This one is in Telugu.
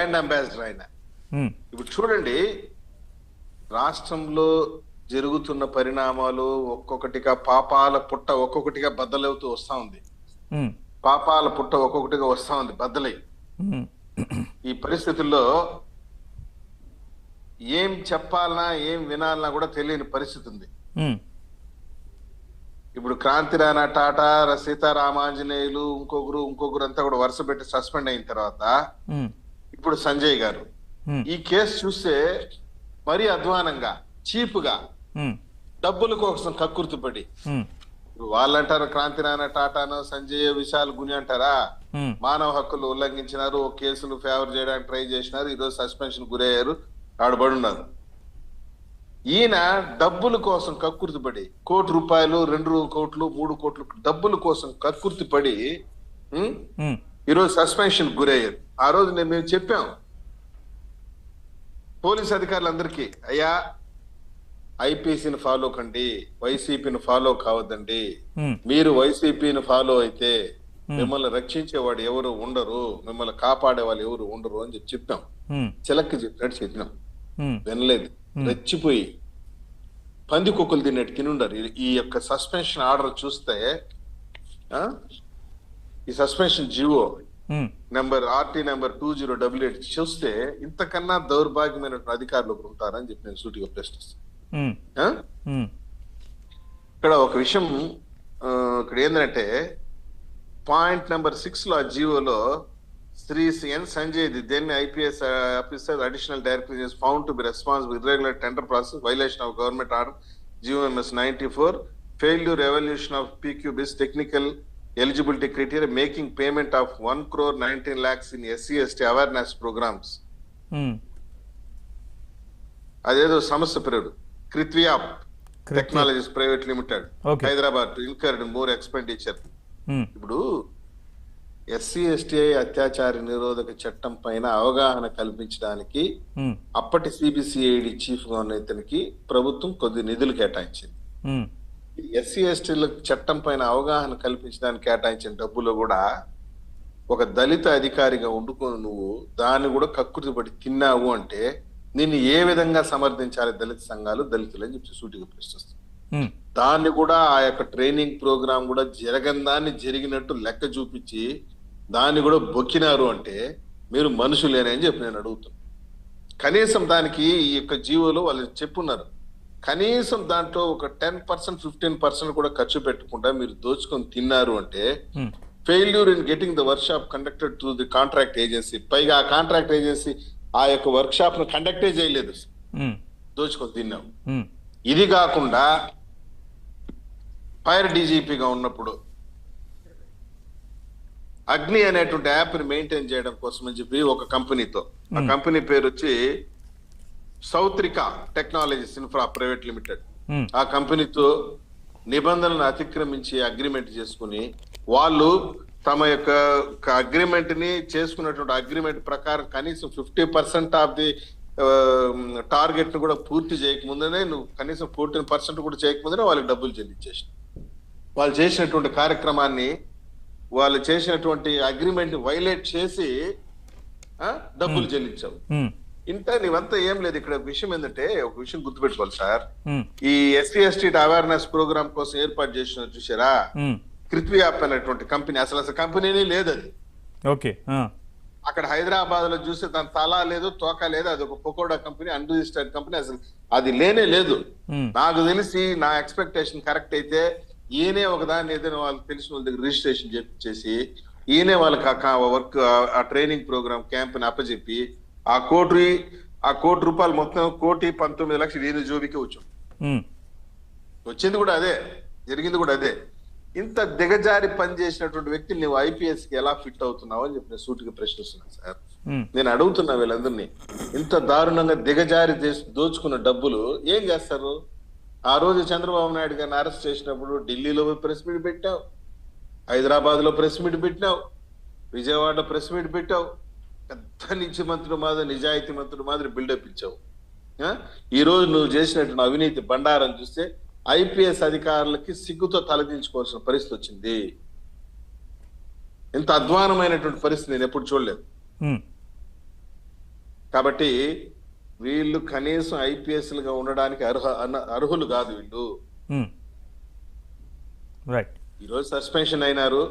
బ్రాండ్ అంబాసిడర్ ఆయన. ఇప్పుడు చూడండి, రాష్ట్రంలో జరుగుతున్న పరిణామాలు ఒక్కొక్కటిగా పాపాల పుట్ట ఒక్కొక్కటిగా బద్దలవుతూ వస్తా ఉంది. పాపాల పుట్ట ఒక్కొక్కటిగా వస్తా ఉంది బద్దలై. ఈ పరిస్థితుల్లో ఏం చెప్పాలన్నా ఏం వినాలన్నా కూడా తెలియని పరిస్థితి ఉంది. ఇప్పుడు క్రాంతి రాణా టాటా, సీతారామాంజనేయులు, ఇంకొకరు అంతా కూడా వరుస పెట్టి సస్పెండ్ అయిన తర్వాత ఇప్పుడు సంజయ్ గారు ఈ కేసు చూస్తే మరీ అధ్వానంగా, చీపుగా, డబ్బుల కోసం కక్కుర్తిపడి, వాళ్ళంటారు క్రాంతి రాణా టాటాను, సంజయ్, విశాల్ గుని అంటారా, మానవ హక్కులు ఉల్లంఘించినారు, కేసులు ఫేవర్ చేయడానికి ట్రై చేసినారు, ఈరోజు సస్పెన్షన్ గురయ్యారు, ఆడబడున్నారు. ఈయన డబ్బుల కోసం కక్కుర్తిపడి ₹1 కోటి, 2 కోట్లు, 3 కోట్లు డబ్బుల కోసం కక్కుర్తిపడి ఈరోజు సస్పెన్షన్ గురయ్యారు. ఆ రోజు మేము చెప్పాం పోలీస్ అధికారులందరికీ, అయ్యా ఐపీసీని ఫాలో కండి, వైసీపీని ఫాలో కావద్దండి. మీరు వైసీపీని ఫాలో అయితే మిమ్మల్ని రక్షించేవాడు ఎవరు ఉండరు, మిమ్మల్ని కాపాడే వాళ్ళు ఎవరు ఉండరు అని చెప్పాం. చిలక్కి చెప్పినట్టు చెప్పినాం, వినలేదు. రెచ్చిపోయి పంది కుక్కలు తిన్నట్టు తినుండారు. ఈ యొక్క సస్పెన్షన్ ఆర్డర్ చూస్తే, ఈ సస్పెన్షన్ జీవో RT నెంబర్ 2088 చూస్తే ఇంతకన్నా దౌర్భాగ్యమైన అధికారులు ఉంటారని చెప్పి నేను సూటిగా ప్రశ్నిస్తాను. ఇక్కడ ఒక విషయం ఇక్కడ ఏంటంటే, పాయింట్ నెంబర్ 6 లో ఆ జీవోలో Sri N. Sanjay, the then IPS officer, additional director, is found to be responsible for irregular tender process, violation of government order GOMS 94, failure evaluation of PQ-based technical eligibility criteria, making payment of 1,19 lakhs in SC/ST awareness programs. అదేదో సంస్థ పేరు Kritvia Technologies Private Limited, Hyderabad, incurred more expenditure. ఇప్పుడు SC/ST అత్యాచార నిరోధక చట్టం పైన అవగాహన కల్పించడానికి అప్పటి CBCID చీఫ్ గా ఉన్న ఇతనికి ప్రభుత్వం కొద్ది నిధులు కేటాయించింది. SC/ST చట్టం పైన అవగాహన కల్పించడానికి కేటాయించిన డబ్బులు కూడా ఒక దళిత అధికారిగా ఉండుకొని నువ్వు దాన్ని కూడా కక్కుర్తిపడి తిన్నావు అంటే నిన్ను ఏ విధంగా సమర్థించాలి దళిత సంఘాలు, దళితులు అని చెప్పి సూటిగా ప్రశ్నిస్తుంది. దాన్ని కూడా ఆ యొక్క ట్రైనింగ్ ప్రోగ్రామ్ కూడా జరగందాన్ని జరిగినట్టు లెక్క చూపించి దాన్ని కూడా బొక్కినారు అంటే మీరు మనుషులేనే అని చెప్పి నేను అడుగుతాను. కనీసం దానికి ఈ యొక్క జీవోలో వాళ్ళు చెప్పున్నారు, కనీసం దాంట్లో ఒక 10%, 15% కూడా ఖర్చు పెట్టకుండా మీరు దోచుకొని తిన్నారు అంటే failure in getting the work shop conducted to the contract agency. పైగా ఆ కాంట్రాక్ట్ ఏజెన్సీ ఆ యొక్క వర్క్ షాప్ ను కండక్టే చేయలేదు, దోచుకొని తిన్నాం. ఇది కాకుండా ఫైర్ డీజీపీగా ఉన్నప్పుడు అగ్ని అనేటువంటి యాప్ ని మెయింటైన్ చేయడం కోసం అని చెప్పి ఒక కంపెనీతో, ఆ కంపెనీ పేరు వచ్చి సౌత్రికా టెక్నాలజీస్ ఇన్ఫ్రా ప్రైవేట్ లిమిటెడ్, ఆ కంపెనీతో నిబంధనలను అతిక్రమించి అగ్రిమెంట్ చేసుకుని వాళ్ళు తమ యొక్క అగ్రిమెంట్ ని చేసుకున్నటువంటి అగ్రిమెంట్ ప్రకారం కనీసం 50% ఆఫ్ ది టార్గెట్ ను కూడా పూర్తి చేయకముందనే, నువ్వు కనీసం 14% కూడా చేయకముందనే వాళ్ళకి డబ్బులు చెల్లించేసి, వాళ్ళు చేసినటువంటి కార్యక్రమాన్ని, వాళ్ళు చేసినటువంటి అగ్రిమెంట్ వైలేట్ చేసి డబ్బులు చెల్లించావు. ఇంత నీవంతా ఏం లేదు. ఇక్కడ విషయం ఏంటంటే, ఒక విషయం గుర్తుపెట్టుకోవాలి సార్, ఈ SC/ST అవేర్నెస్ ప్రోగ్రామ్ కోసం ఏర్పాటు చేసిన చూసారా కృత్వియా అనేటువంటి కంపెనీ, అసలు కంపెనీనే లేదు అది. అక్కడ హైదరాబాద్ లో చూస్తే దాని తలా లేదు, తోక లేదు, అది ఒక పకోడా కంపెనీ, అన్రిజిస్టర్డ్ కంపెనీ, అసలు అది లేనే లేదు. నాకు తెలిసి నా ఎక్స్పెక్టేషన్ కరెక్ట్ అయితే ఈయనే ఒకదాన్ని ఏదైనా వాళ్ళకి తెలిసిన వాళ్ళ దగ్గర రిజిస్ట్రేషన్ చేసి ఈయనే వాళ్ళకి వర్క్ ఆ ట్రైనింగ్ ప్రోగ్రామ్ క్యాంప్ ని అప్పచెప్పి ఆ కోటి రూపాయలు మొత్తం 1,19,00,000 ఈయన జోబికే వచ్చింది కూడా అదే, జరిగింది కూడా అదే. ఇంత దిగజారి పనిచేసినటువంటి వ్యక్తులు నువ్వు ఐపీఎస్ కి ఎలా ఫిట్ అవుతున్నావు అని చెప్పి నేను సూటిగా ప్రశ్నిస్తున్నాను సార్. నేను అడుగుతున్నా వీళ్ళందరినీ, ఇంత దారుణంగా దిగజారి దోచుకున్న డబ్బులు ఏం చేస్తారు? ఆ రోజు చంద్రబాబు నాయుడు గారిని అరెస్ట్ చేసినప్పుడు ఢిల్లీలో ప్రెస్ మీట్ పెట్టావు, హైదరాబాద్ లో ప్రెస్ మీట్ పెట్టినావు, విజయవాడలో ప్రెస్ మీట్ పెట్టావు, పెద్ద నిత్య మంత్రులు మాదిరి, నిజాయితీ మంత్రులు మాదిరి బిల్డప్ ఇచ్చావు. ఈ రోజు నువ్వు చేసినటువంటి అవినీతి బండారం చూస్తే ఐపీఎస్ అధికారులకి సిగ్గుతో తలదించుకోవాల్సిన పరిస్థితి వచ్చింది. ఇంత అధ్వానమైనటువంటి పరిస్థితి నేను ఎప్పుడు చూడలేదు. కాబట్టి వీళ్ళు కనీసం ఐపీఎస్లుగా ఉండడానికి అర్హులు కాదు వీళ్ళు. రైట్. ఈరోజు సస్పెన్షన్ అయినారు,